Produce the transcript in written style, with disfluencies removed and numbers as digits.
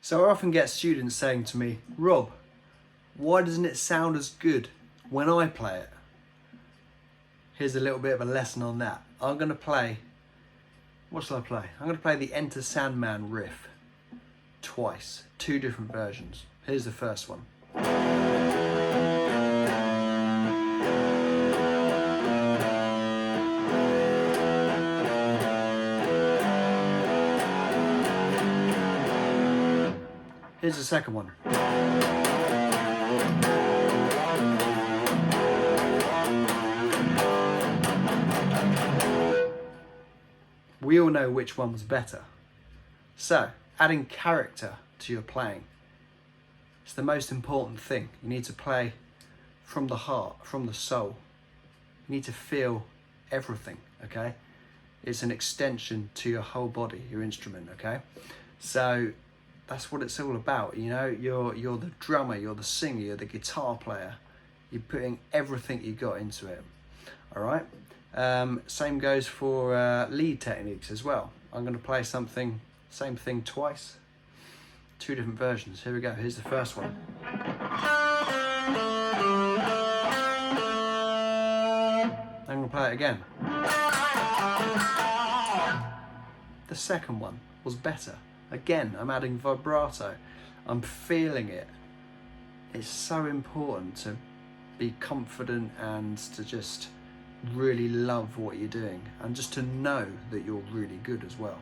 So I often get students saying to me, Rob, why doesn't it sound as good when I play it? Here's a little bit of a lesson on that. I'm going to play, what shall I play? I'm going to play the Enter Sandman riff twice, 2 different versions. Here's the first one. Here's the second one. We all know which one was better. So, adding character to your playing is the most important thing. You need to play from the heart, from the soul. You need to feel everything, okay? It's an extension to your whole body, your instrument, okay? So, that's what it's all about, you know. You're the drummer, you're the singer, you're the guitar player. You're putting everything you got into it. All right. Same goes for lead techniques as well. I'm going to play same thing twice, 2 different versions. Here we go. Here's the first one. I'm going to play it again. The second one was better. Again, I'm adding vibrato. I'm feeling it. It's so important to be confident and to just really love what you're doing and just to know that you're really good as well.